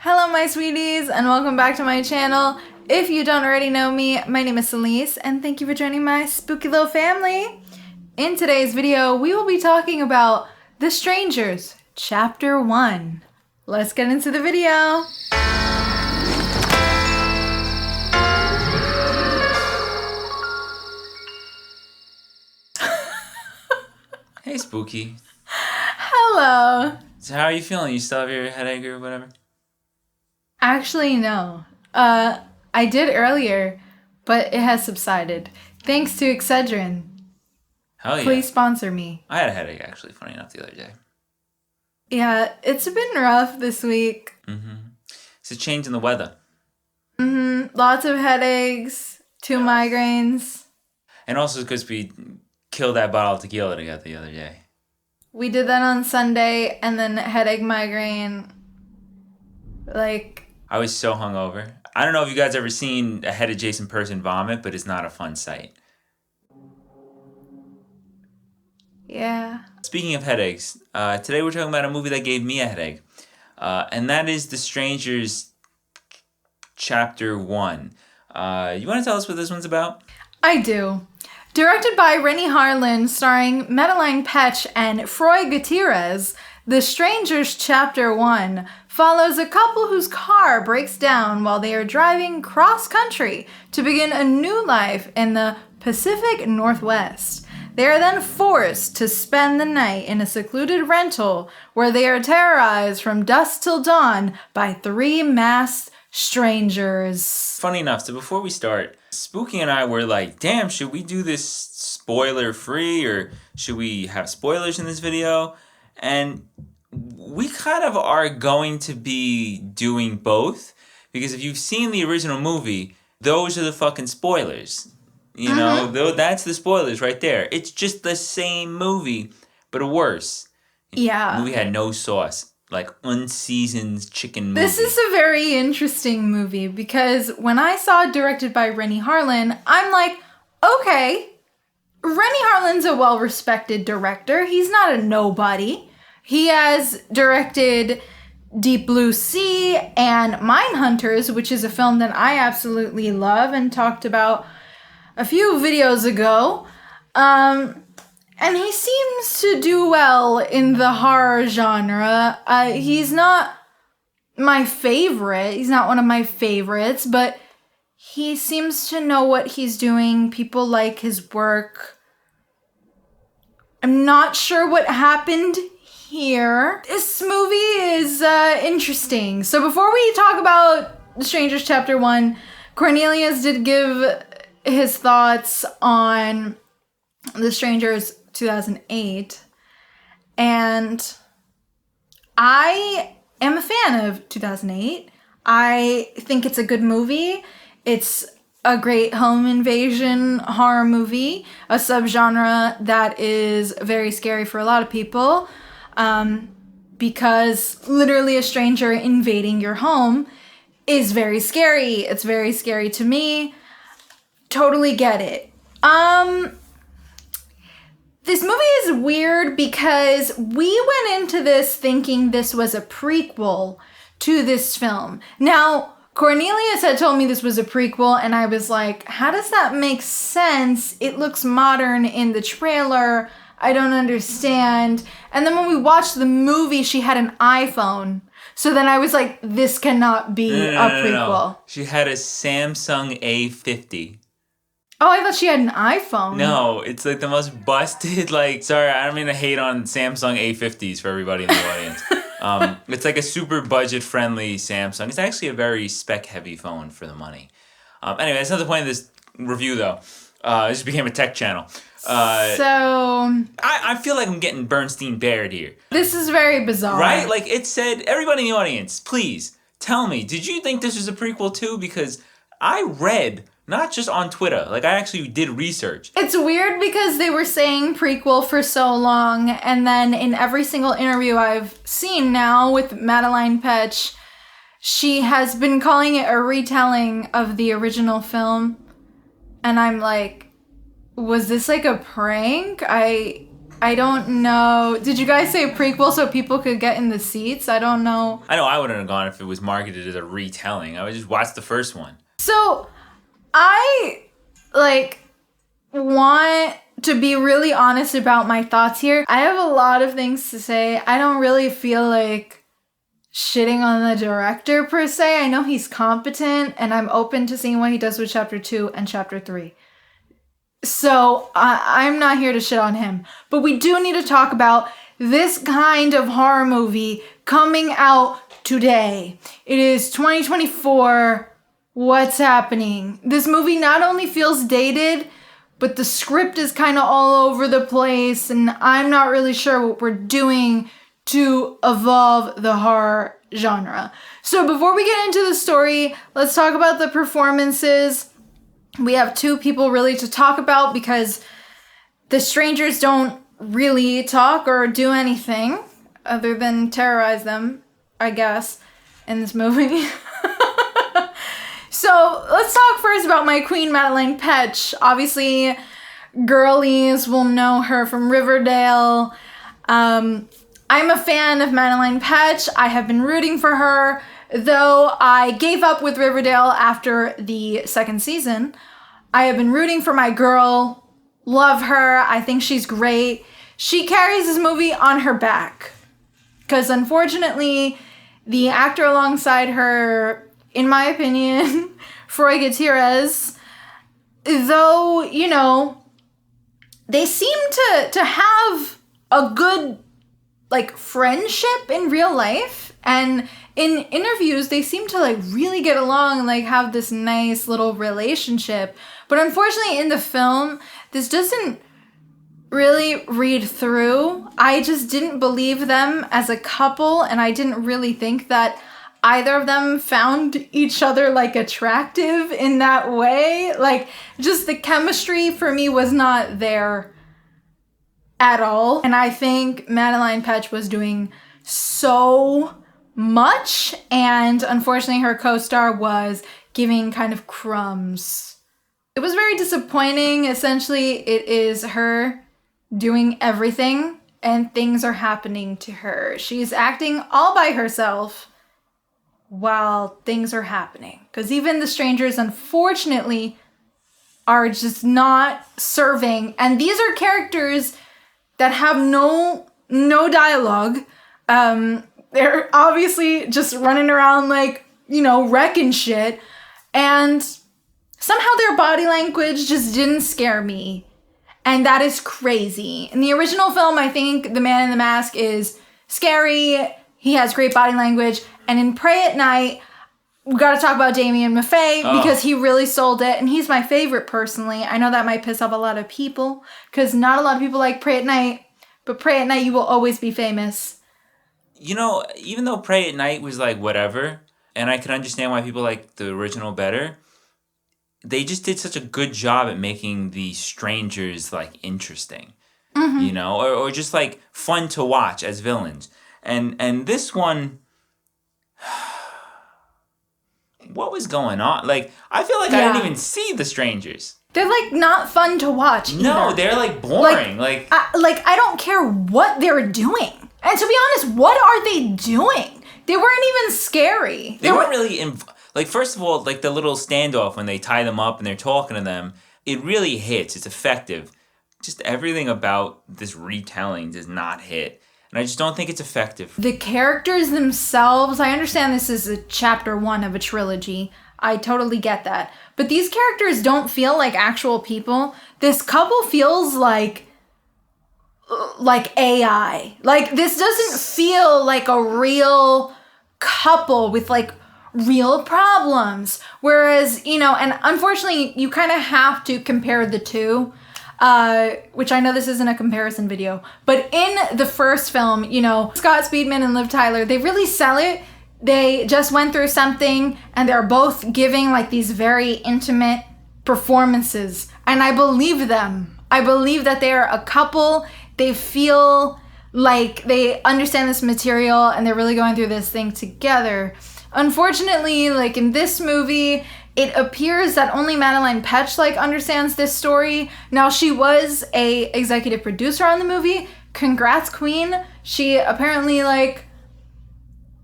Hello my sweeties and welcome back to my channel. If you don't already know me, my name is Elise and thank you for joining my spooky little family. In today's video, we will be talking about The Strangers, Chapter 1. Let's get into the video. Hey Spooky. Hello. So how are you feeling? You still have your headache or whatever? Actually, no. I did earlier, but it has subsided. Thanks to Excedrin. Hell yeah. Please sponsor me. I had a headache actually, funny enough, the other day. Yeah, it's been rough this week. It's a change in the weather. Lots of headaches, 2 migraines. And also because we killed that bottle of tequila together the other day. We did that on Sunday, and then headache, migraine. I was so hungover. I don't know if you guys ever seen a head-adjacent person vomit, but it's not a fun sight. Yeah. Speaking of headaches, today we're talking about a movie that gave me a headache. And that is The Strangers, Chapter 1. You want to tell us what this one's about? I do. Directed by Rennie Harlan, starring Madeline Petch and Froy Gutierrez, The Strangers Chapter 1 follows a couple whose car breaks down while they are driving cross-country to begin a new life in the Pacific Northwest. They are then forced to spend the night in a secluded rental where they are terrorized from dusk till dawn by 3 masked strangers. Funny enough, so before we start, Spooky and I were like, damn, should we do this spoiler-free or should we have spoilers in this video? And we kind of are going to be doing both because if you've seen the original movie, those are the fucking spoilers. You know, that's the spoilers right there. It's just the same movie, but worse. Yeah. The movie had no sauce, like unseasoned chicken movie. This is a very interesting movie because when I saw it directed by Rennie Harlan, I'm like, okay, Rennie Harlan's a well-respected director. He's not a nobody. He has directed Deep Blue Sea and Mindhunters, which is a film that I absolutely love and talked about a few videos ago. And he seems to do well in the horror genre. He's not my favorite. He's not one of my favorites, but he seems to know what he's doing. People like his work. I'm not sure what happened here. This movie is interesting. So before we talk about The Strangers Chapter 1, Cornelius did give his thoughts on The Strangers 2008. And I am a fan of 2008. I think it's a good movie. It's a great home invasion horror movie, a subgenre that is very scary for a lot of people. Because literally a stranger invading your home is very scary. It's very scary to me. Totally get it. This movie is weird because we went into this thinking this was a prequel to this film. Now, Cornelius had told me this was a prequel, and I was like, how does that make sense? It looks modern in the trailer. I don't understand. And then when we watched the movie, she had an iPhone. So then I was like, this cannot be a prequel. No. She had a Samsung A50. Oh, I thought she had an iPhone. No, it's like the most busted, sorry, I don't mean to hate on Samsung A50s for everybody in the audience. It's like a super budget-friendly Samsung. It's actually a very spec-heavy phone for the money. Anyway, that's not the point of this review, though. This became a tech channel. I feel like I'm getting Bernstein Baird here. This is very bizarre. Right? It said, everybody in the audience, please, tell me, did you think this was a prequel too? Because I read, not just on Twitter, I actually did research. It's weird because they were saying prequel for so long, and then in every single interview I've seen now with Madeline Petch, she has been calling it a retelling of the original film. And I'm like, was this a prank? I don't know. Did you guys say prequel so people could get in the seats? I don't know. I know I wouldn't have gone if it was marketed as a retelling. I would just watch the first one. So, I, want to be really honest about my thoughts here. I have a lot of things to say. I don't really feel like shitting on the director per se. I know he's competent, and I'm open to seeing what he does with Chapter 2 and Chapter 3. So, I'm not here to shit on him. But we do need to talk about this kind of horror movie coming out today. It is 2024. What's happening? This movie not only feels dated, but the script is kind of all over the place, and I'm not really sure what we're doing to evolve the horror genre. So before we get into the story, let's talk about the performances. We have two people really to talk about because the strangers don't really talk or do anything other than terrorize them, I guess, in this movie. So let's talk first about my queen, Madeleine Petsch. Obviously, girlies will know her from Riverdale. I'm a fan of Madeleine Petsch. I have been rooting for her, though I gave up with Riverdale after the second season. I have been rooting for my girl. Love her. I think she's great. She carries this movie on her back. Because unfortunately, the actor alongside her, in my opinion, Froy Gutierrez, though, they seem to have a good, friendship in real life. And in interviews, they seem to, really get along and, have this nice little relationship. But unfortunately, in the film, this doesn't really read through. I just didn't believe them as a couple, and I didn't really think that either of them found each other attractive in that way. Just the chemistry for me was not there at all. And I think Madeleine Petsch was doing so much, and unfortunately her co-star was giving kind of crumbs. It was very disappointing. Essentially, it is her doing everything, and things are happening to her. She's acting all by herself while things are happening. Because even the strangers, unfortunately, are just not serving. And these are characters that have no dialogue. They're obviously just running around wrecking shit. And somehow their body language just didn't scare me. And that is crazy. In the original film, I think the man in the mask is scary. He has great body language. And in Pray at Night, we got to talk about Damien Maffei because he really sold it. And he's my favorite personally. I know that might piss off a lot of people because not a lot of people like Pray at Night. But Pray at Night, you will always be famous. Even though Pray at Night was whatever, and I can understand why people like the original better, they just did such a good job at making the strangers interesting, or just fun to watch as villains. And this one, what was going on? I feel like I didn't even see the strangers. They're not fun to watch either. No, they're boring. I don't care what they're doing. And to be honest, what are they doing? They weren't even scary. They weren't really first of all, the little standoff when they tie them up and they're talking to them, it really hits. It's effective. Just everything about this retelling does not hit. And I just don't think it's effective. The characters themselves, I understand this is a chapter 1 of a trilogy. I totally get that. But these characters don't feel like actual people. This couple feels like AI. This doesn't feel like a real couple with real problems. Whereas, and unfortunately, you kind of have to compare the two. Which I know this isn't a comparison video, but in the first film, Scott Speedman and Liv Tyler, they really sell it. They just went through something and they're both giving these very intimate performances. And I believe them. I believe that they're a couple. They feel like they understand this material and they're really going through this thing together. Unfortunately, in this movie, it appears that only Madeleine Petsch understands this story. Now, she was a executive producer on the movie. congrats, Queen. She apparently, like,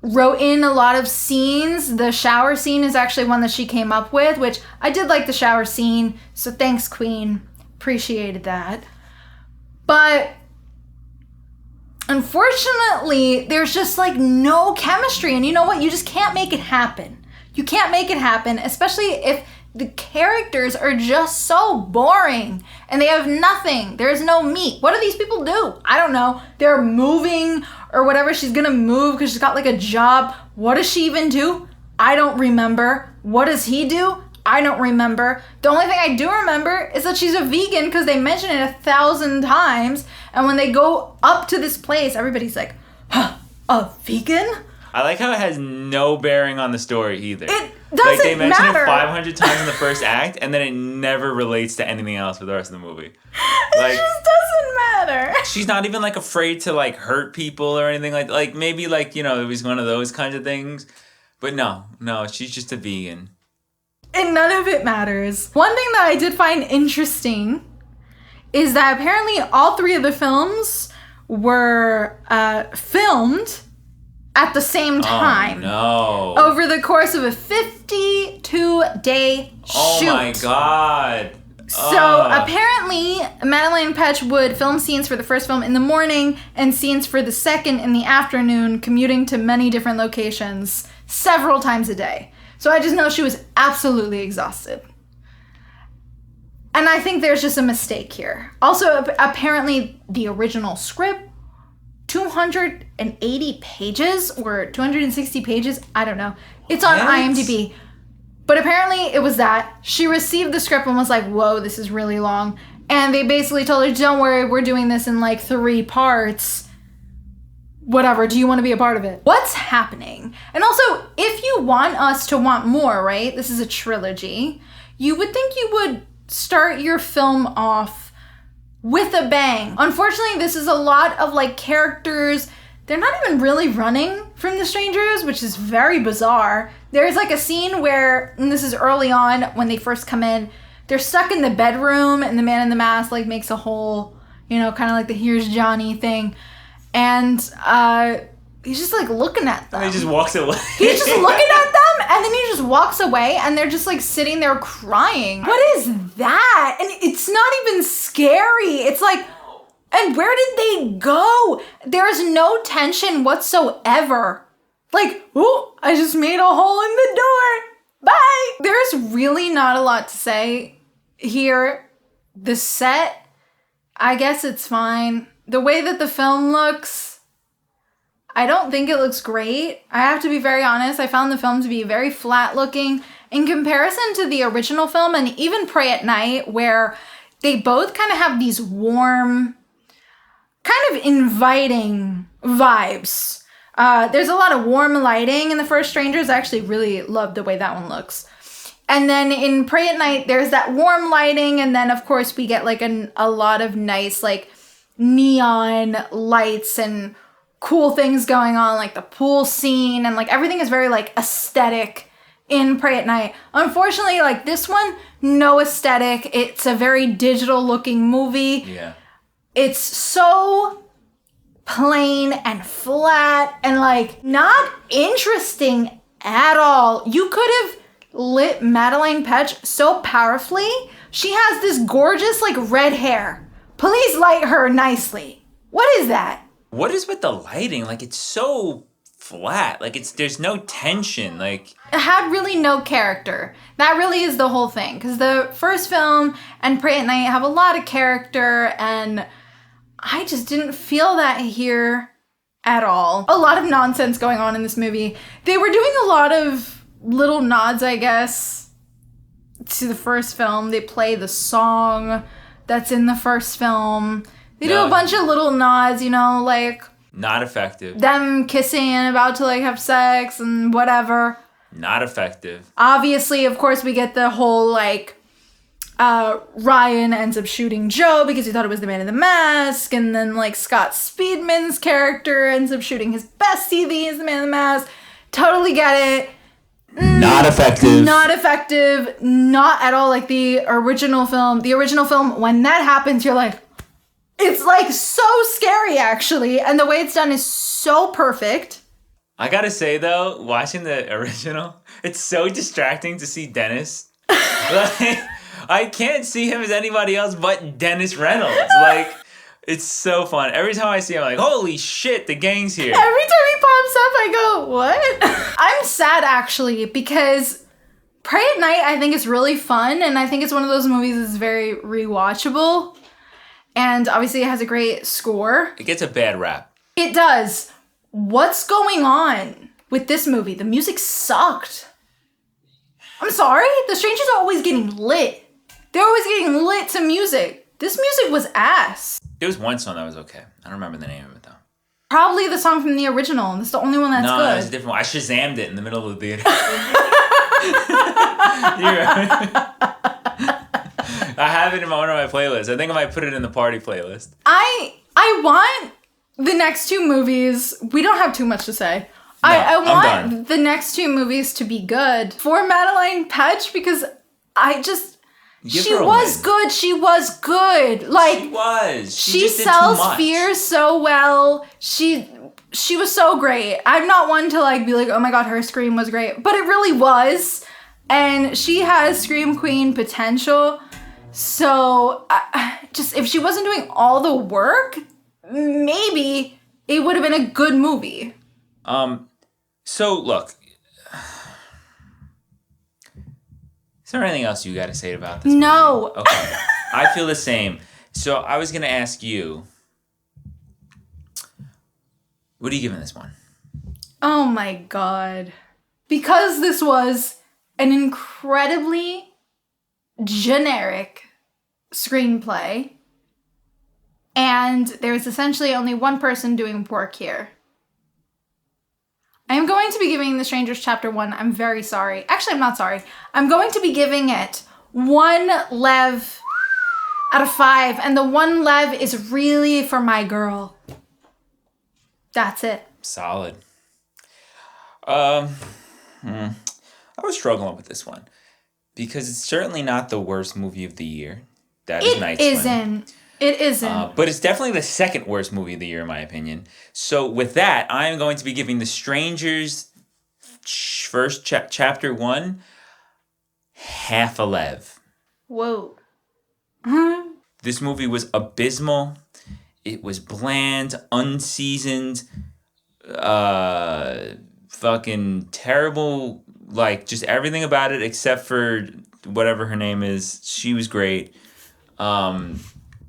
wrote in a lot of scenes. The shower scene is actually one that she came up with, which I did like the shower scene. So thanks, Queen. Appreciated that. But unfortunately, there's just like no chemistry. And you know what? You just can't make it happen. You can't make it happen, especially if the characters are just so boring and they have nothing. There's no meat. What do these people do? I don't know. They're moving or whatever. She's gonna move because she's got like a job. What does she even do? I don't remember. What does he do? I don't remember. The only thing I do remember is that she's a vegan because they mention it 1,000 times. And when they go up to this place, everybody's like, huh, a vegan? I like how it has no bearing on the story either. It doesn't like they mention matter. it 500 times in the first act, and then it never relates to anything else for the rest of the movie. Like, it just doesn't matter. She's not even like afraid to like hurt people or anything like maybe like, you know, it was one of those kinds of things. But no, she's just a vegan. And none of it matters. One thing that I did find interesting is that apparently all 3 of the films were filmed at the same time. Oh, no. Over the course of a 52-day shoot. Oh my God. So apparently, Madeleine Petsch would film scenes for the first film in the morning and scenes for the second in the afternoon, commuting to many different locations several times a day. So I just know she was absolutely exhausted. And I think there's just a mistake here. Also, apparently, the original script, 280 pages or 260 pages, I don't know. It's on IMDb. But apparently it was that. She received the script and was like, whoa, this is really long. And they basically told her, don't worry, we're doing this in like 3 parts. Whatever, do you want to be a part of it? What's happening? And also, if you want us to want more, right? This is a trilogy. You would think you would start your film off with a bang. Unfortunately, this is a lot of like characters. They're not even really running from the strangers, which is very bizarre. There's like a scene where, and this is early on when they first come in, they're stuck in the bedroom and the man in the mask like makes a whole, you know, kind of like the here's Johnny thing. And he's just like looking at them. And he just walks away. He's just looking at them and then he just walks away and they're just like sitting there crying. What is that? And it's not even scary. It's like, and where did they go? There is no tension whatsoever. Like, oh, I just made a hole in the door. Bye. There's really not a lot to say here. The set, I guess it's fine. The way that the film looks, I don't think it looks great. I have to be very honest. I found the film to be very flat looking in comparison to the original film and even Pray at Night, where they both kind of have these warm, kind of inviting vibes. There's a lot of warm lighting in the first Strangers. I actually really love the way that one looks. And then in Pray at Night, there's that warm lighting. And then, of course, we get like a lot of nice like neon lights and cool things going on, like the pool scene. And like everything is very like aesthetic in Pray at Night. Unfortunately, like this one, no aesthetic. It's a very digital looking movie. Yeah. It's so plain and flat and like not interesting at all. You could have lit Madeleine Petsch so powerfully. She has this gorgeous like red hair. Please light her nicely. What is that? What is with the lighting? Like it's so flat. Like there's no tension. Like it had really no character. That really is the whole thing. Because the first film and Pray at Night have a lot of character and I just didn't feel that here at all. A lot of nonsense going on in this movie. They were doing a lot of little nods, I guess, to the first film. They play the song that's in the first film. They do a bunch of little nods, you know, like not effective. Them kissing and about to like have sex and whatever. Not effective. Obviously, of course, we get the whole like Ryan ends up shooting Joe because he thought it was the man in the mask, and then like Scott Speedman's character ends up shooting his bestie, the man in the mask. Totally get it. Not effective. Not effective. Not at all like the original film. The original film, when that happens, you're like, It's like so scary, actually. And the way it's done is so perfect. I gotta say, though, watching the original, it's so distracting to see Dennis. Like, I can't see him as anybody else but Dennis Reynolds. Like, it's so fun. Every time I see him, I'm like, holy shit, the gang's here. Every time he pops up, I go, what? I'm sad, actually, because Pray at Night, I think, is really fun. And I think it's one of those movies that's very rewatchable. And obviously, it has a great score. It gets a bad rap. It does. What's going on with this movie? The music sucked. I'm sorry? The Strangers are always getting lit. They're always getting lit to music. This music was ass. There was one song that was okay. I don't remember the name of it, though. Probably the song from the original. That's the only one that's good. No, it's a different one. I Shazammed it in the middle of the theater. I have it in one of my playlists. I think I might put it in the party playlist. I want the next two movies. We don't have too much to say. No, I I'm want done. the next two movies to be good for Madeline Petch because Give she her a was win. good. She was good. Like She was. she just did too sells much. fear so well. She was so great. I'm not one to like be like, oh my god, her scream was great, but it really was, and she has scream queen potential. So just if she wasn't doing all the work, maybe it would have been a good movie. So look. Is there anything else you got to say about this? No. Movie? Okay. I feel the same. So I was gonna ask you, what are you giving this one? Oh my god. Because this was an incredibly generic screenplay, and there's essentially only one person doing work here. I am going to be giving The Strangers Chapter 1, I'm very sorry. Actually, I'm not sorry. I'm going to be giving it 1 Lev out of 5, and the 1 Lev is really for my girl. That's it. Solid. I was struggling with this one because it's certainly not the worst movie of the year. That is Night Swim. It isn't. But it's definitely the second worst movie of the year, in my opinion. So with that, I am going to be giving The Strangers first chapter 1 half a Lev. Whoa. This movie was abysmal. It was bland, unseasoned, fucking terrible. Like, just everything about it except for whatever her name is. She was great.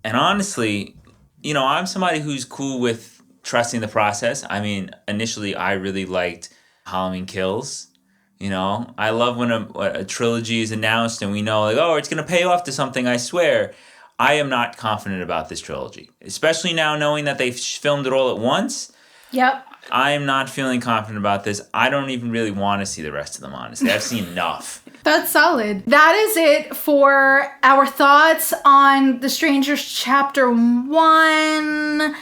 And honestly, you know, I'm somebody who's cool with trusting the process. I mean, initially, I really liked Halloween Kills. You know, I love when a trilogy is announced and we know, like, oh, it's going to pay off to something, I swear. I am not confident about this trilogy, especially now knowing that they filmed it all at once. Yep. I am not feeling confident about this. I don't even really want to see the rest of them, honestly. I've seen enough. That's solid. That is it for our thoughts on The Strangers Chapter 1.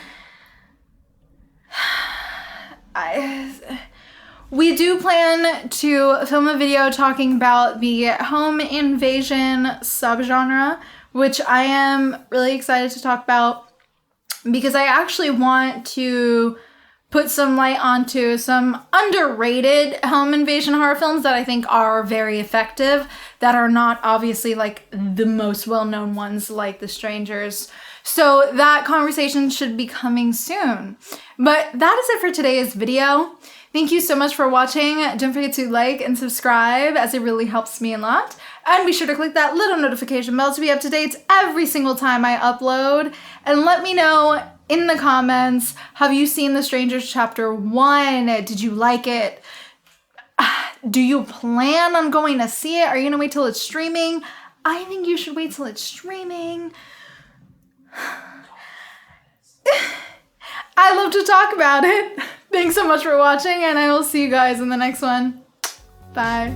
We do plan to film a video talking about the home invasion subgenre, which I am really excited to talk about because I actually want to put some light onto some underrated home invasion horror films that I think are very effective, that are not obviously like the most well-known ones like The Strangers. So that conversation should be coming soon. But that is it for today's video. Thank you so much for watching. Don't forget to like and subscribe, as it really helps me a lot. And be sure to click that little notification bell to be up to date every single time I upload. And let me know in the comments, have you seen The Strangers Chapter 1? Did you like it? Do you plan on going to see it? Are you going to wait till it's streaming? I think you should wait till it's streaming. I love to talk about it. Thanks so much for watching, and I will see you guys in the next one. Bye.